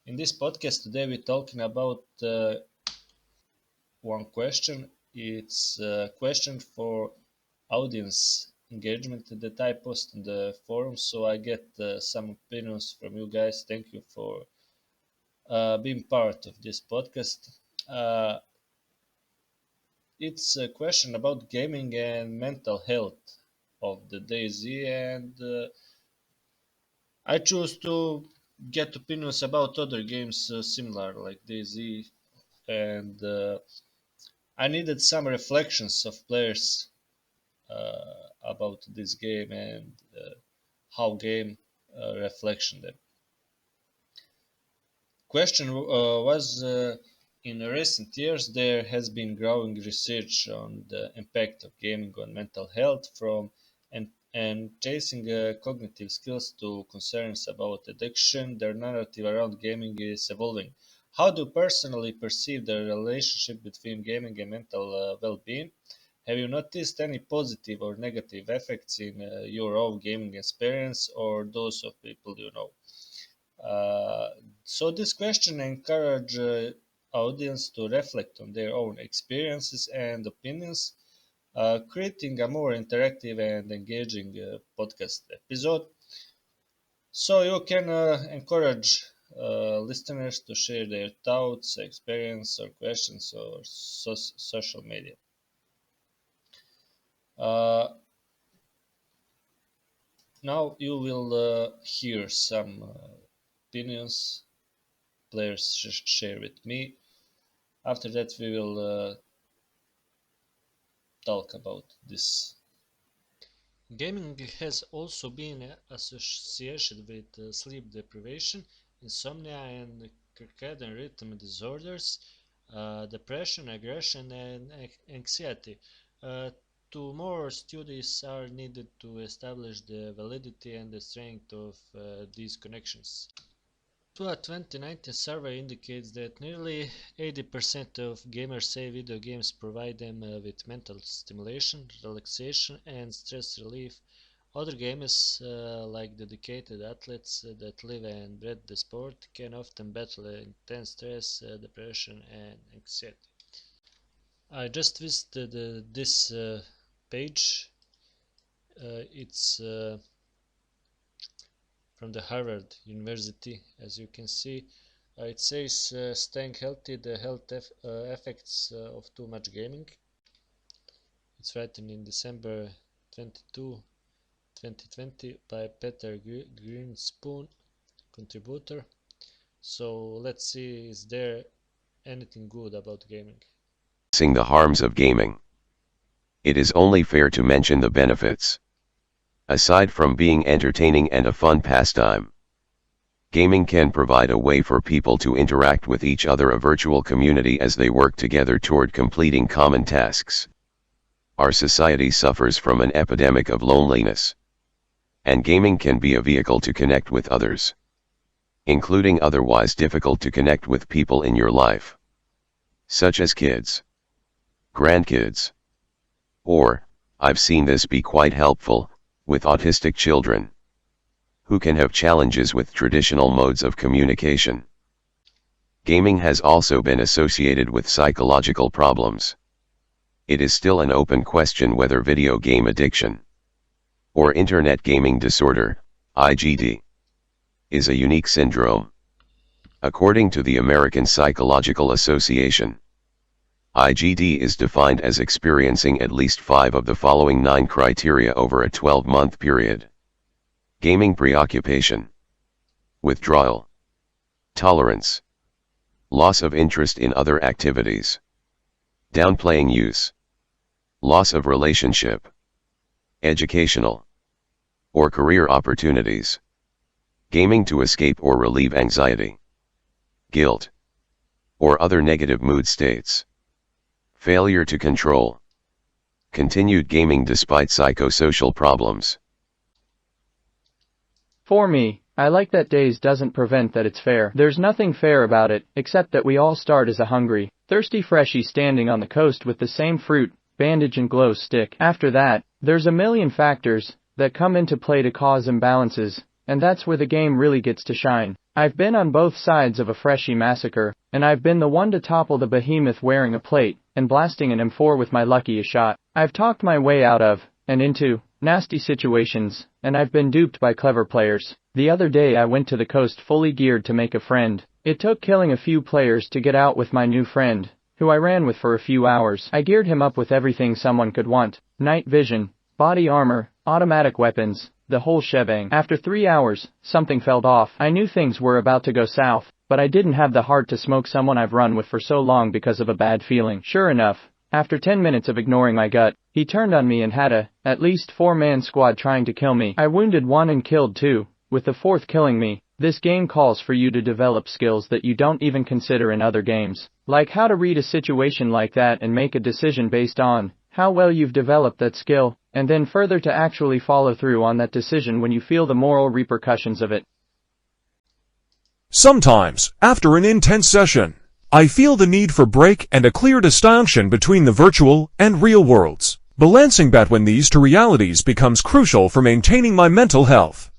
In this podcast today, we're talking about one question. It's a question for audience engagement that I post in the forum, so I get some opinions from you guys. Thank you for being part of this podcast. Uh, it's a question about gaming and mental health of the DayZ, and I choose to get opinions about other games similar like DayZ, and I needed some reflections of players about this game and how game reflection them. Question was in recent years there has been growing research on the impact of gaming on mental health and chasing cognitive skills to concerns about addiction. Their narrative around gaming is evolving. How do you personally perceive the relationship between gaming and mental well-being? Have you noticed any positive or negative effects in your own gaming experience or those of people you know? Uh, so this question encourage audience to reflect on their own experiences and opinions, creating a more interactive and engaging podcast episode. So you can encourage listeners to share their thoughts, experience, or questions or social media. Uh, Now you will hear some opinions players share with me. After that, we will talk about this. Gaming has also been associated with sleep deprivation, insomnia, and circadian rhythm disorders, depression, aggression, and anxiety. Uh, Two more studies are needed to establish the validity and the strength of these connections. A 2019 survey indicates that nearly 80% of gamers say video games provide them with mental stimulation, relaxation, and stress relief. Other gamers, like dedicated athletes that live and breathe the sport, can often battle intense stress, depression, and anxiety. I just visited this page. It's from the Harvard University, as you can see. It says staying healthy, the health effects of too much gaming. It's written in December 22, 2020 by Peter Greenspoon, contributor. So let's see, is there anything good about gaming? The harms of gaming. It is only fair to mention the benefits. Aside from being entertaining and a fun pastime, gaming can provide a way for people to interact with each other, a virtual community as they work together toward completing common tasks. Our society suffers from an epidemic of loneliness, and gaming can be a vehicle to connect with others, including otherwise difficult to connect with people in your life, such as kids, grandkids, or, I've seen this be quite helpful, with autistic children, who can have challenges with traditional modes of communication. Gaming has also been associated with psychological problems. It is still an open question whether video game addiction, or Internet Gaming Disorder, IGD, is a unique syndrome. According to the American Psychological Association, IGD is defined as experiencing at least 5 of the following 9 criteria over a 12-month period. Gaming preoccupation, withdrawal, tolerance, loss of interest in other activities, downplaying use, loss of relationship, educational, or career opportunities, gaming to escape or relieve anxiety, guilt, or other negative mood states, failure to control, continued gaming despite psychosocial problems. For me, I like that DAYZ doesn't prevent that it's fair. There's nothing fair about it, except that we all start as a hungry, thirsty freshie standing on the coast with the same fruit, bandage and glow stick. After that, there's a million factors that come into play to cause imbalances, and that's where the game really gets to shine. I've been on both sides of a Freshie massacre, and I've been the one to topple the behemoth wearing a plate, and blasting an M4 with my luckiest shot. I've talked my way out of, and into, nasty situations, and I've been duped by clever players. The other day I went to the coast fully geared to make a friend. It took killing a few players to get out with my new friend, who I ran with for a few hours. I geared him up with everything someone could want: night vision, body armor, automatic weapons, the whole shebang. After 3 hours, something felt off. I knew things were about to go south, but I didn't have the heart to smoke someone I've run with for so long because of a bad feeling. Sure enough, after 10 minutes of ignoring my gut, he turned on me and had at least 4-man squad trying to kill me. I wounded 1 and killed 2, with the 4th killing me. This game calls for you to develop skills that you don't even consider in other games, like how to read a situation like that and make a decision based on how well you've developed that skill, and then further to actually follow through on that decision when you feel the moral repercussions of it. Sometimes, after an intense session, I feel the need for break and a clear distinction between the virtual and real worlds. Balancing between these two realities becomes crucial for maintaining my mental health.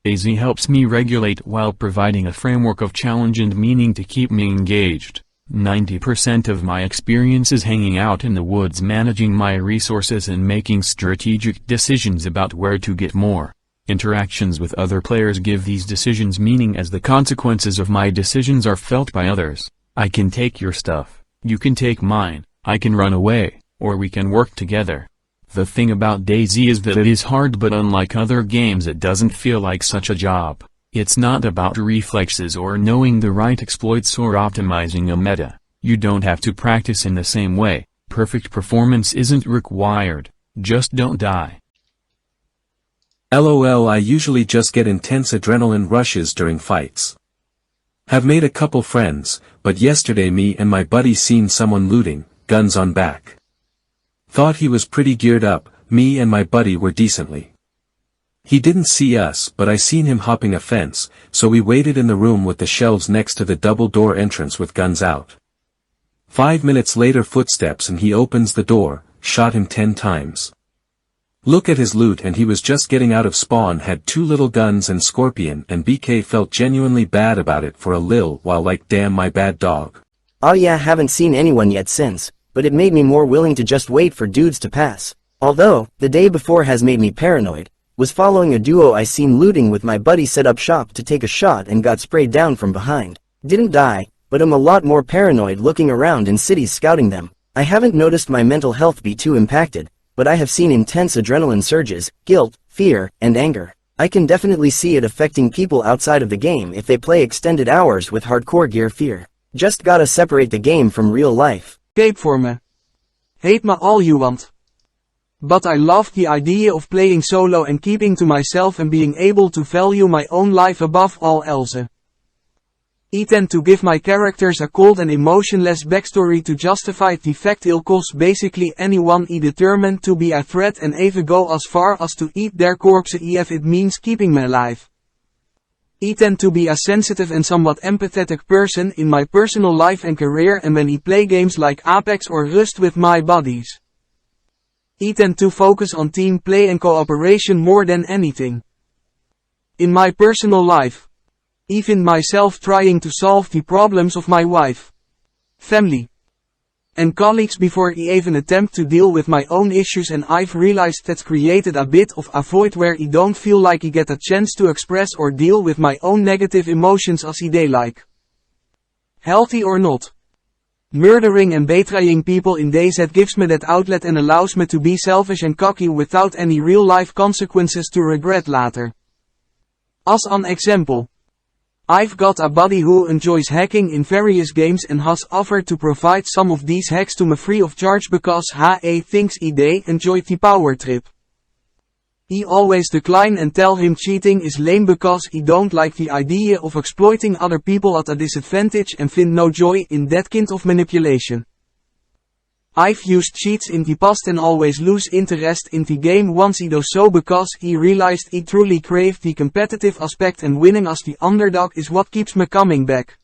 DAYZ helps me regulate while providing a framework of challenge and meaning to keep me engaged. 90% of my experience is hanging out in the woods, managing my resources and making strategic decisions about where to get more. Interactions with other players give these decisions meaning as the consequences of my decisions are felt by others. I can take your stuff, you can take mine, I can run away, or we can work together. The thing about DAYZ is that it is hard, but unlike other games it doesn't feel like such a job. It's not about reflexes or knowing the right exploits or optimizing a meta. You don't have to practice in the same way. Perfect performance isn't required. Just don't die. LOL, I usually just get intense adrenaline rushes during fights. Have made a couple friends, but yesterday me and my buddy seen someone looting, guns on back. Thought he was pretty geared up, me and my buddy were decently. He didn't see us, but I seen him hopping a fence, so we waited in the room with the shelves next to the double door entrance with guns out. 5 minutes later, footsteps, and he opens the door, shot him 10 times. Look at his loot, and he was just getting out of spawn, had 2 little guns and scorpion, and BK felt genuinely bad about it for a lil while, like, damn, my bad dog. Oh yeah, haven't seen anyone yet since, but it made me more willing to just wait for dudes to pass. Although, the day before has made me paranoid. Was following a duo I seen looting with my buddy, set up shop to take a shot and got sprayed down from behind. Didn't die, but I'm a lot more paranoid looking around in cities scouting them. I haven't noticed my mental health be too impacted, but I have seen intense adrenaline surges, guilt, fear, and anger. I can definitely see it affecting people outside of the game if they play extended hours with hardcore gear fear. Just gotta separate the game from real life. Cape voor me. Hate me all you want. But I love the idea of playing solo and keeping to myself and being able to value my own life above all else. I tend to give my characters a cold and emotionless backstory to justify the fact I'll cause basically anyone I determined to be a threat, and even go as far as to eat their corpse if it means keeping me alive. I tend to be a sensitive and somewhat empathetic person in my personal life and career, and when I play games like Apex or Rust with my buddies, I tend to focus on team play and cooperation more than anything. In my personal life, I find myself trying to solve the problems of my wife, family, and colleagues before I even attempt to deal with my own issues, and I've realized that's created a bit of a void where I don't feel like I get a chance to express or deal with my own negative emotions as they like. Healthy or not. Murdering and betraying people in DayZ gives me that outlet and allows me to be selfish and cocky without any real-life consequences to regret later. As an example, I've got a buddy who enjoys hacking in various games and has offered to provide some of these hacks to me free of charge because he thinks I enjoy the power trip. I always decline and tell him cheating is lame because I don't like the idea of exploiting other people at a disadvantage and find no joy in that kind of manipulation. I've used cheats in the past and always lose interest in the game once I do so because I realized I truly crave the competitive aspect, and winning as the underdog is what keeps me coming back.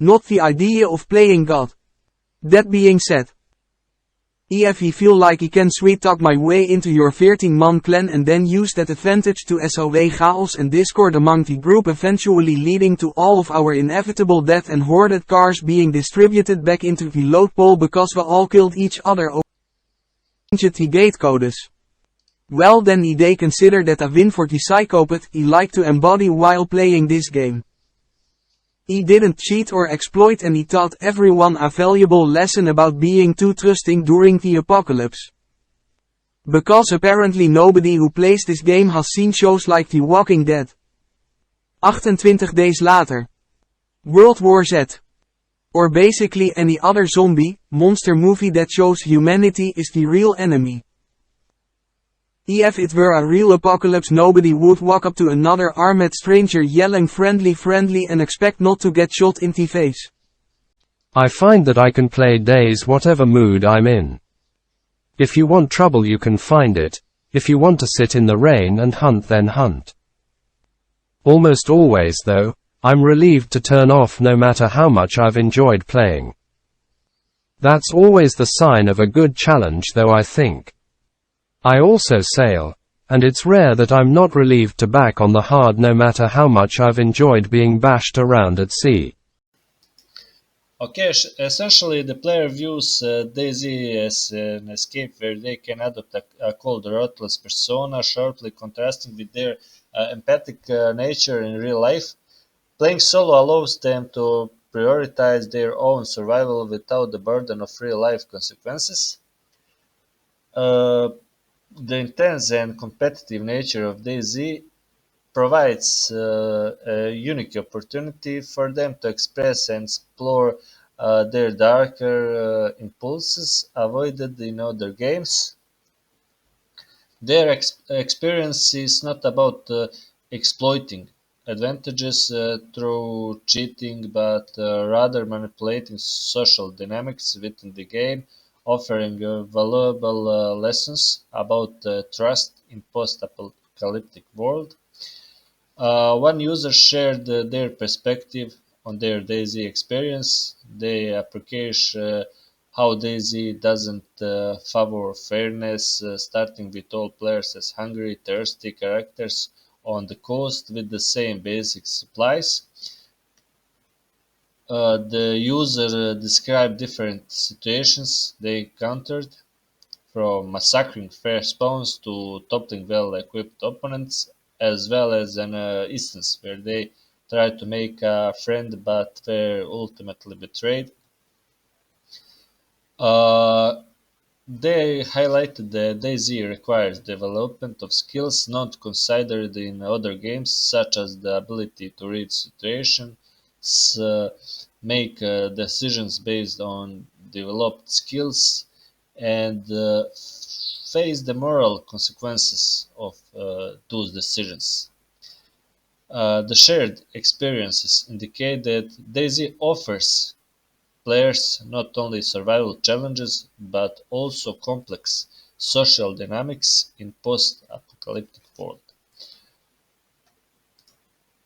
Not the idea of playing God. That being said, If he feel like he can sweet talk my way into your 14-man clan and then use that advantage to sow chaos and discord among the group, eventually leading to all of our inevitable death and hoarded cars being distributed back into the load pool because we all killed each other over the gate codes. Well then they consider that a win for the psychopath he like to embody while playing this game. He didn't cheat or exploit and he taught everyone a valuable lesson about being too trusting during the apocalypse. Because apparently nobody who plays this game has seen shows like The Walking Dead. 28 days later. World War Z. Or basically any other zombie, monster movie that shows humanity is the real enemy. If it were a real apocalypse, nobody would walk up to another armed stranger yelling friendly and expect not to get shot in the face. I find that I can play DAYZ whatever mood I'm in. If you want trouble you can find it, if you want to sit in the rain and hunt then hunt. Almost always though, I'm relieved to turn off no matter how much I've enjoyed playing. That's always the sign of a good challenge though, I think. I also sail, and it's rare that I'm not relieved to back on the hard no matter how much I've enjoyed being bashed around at sea. Okay, essentially the player views DayZ as an escape where they can adopt a cold, ruthless persona, sharply contrasting with their empathic nature in real life. Playing solo allows them to prioritize their own survival without the burden of real-life consequences. The intense and competitive nature of DayZ provides a unique opportunity for them to express and explore their darker impulses avoided in other games. Their experience is not about exploiting advantages through cheating, but rather manipulating social dynamics within the game, offering valuable lessons about trust in post-apocalyptic world. One user shared their perspective on their DayZ experience. They appreciate how DayZ doesn't favor fairness, starting with all players as hungry, thirsty characters on the coast with the same basic supplies. The user described different situations they encountered, from massacring fair spawns to toppling well-equipped opponents, as well as an instance where they tried to make a friend but were ultimately betrayed. Uh, they highlighted that DayZ requires development of skills not considered in other games, such as the ability to read situations, uh, make decisions based on developed skills, and face the moral consequences of those decisions. The shared experiences indicate that DayZ offers players not only survival challenges but also complex social dynamics in post-apocalyptic world.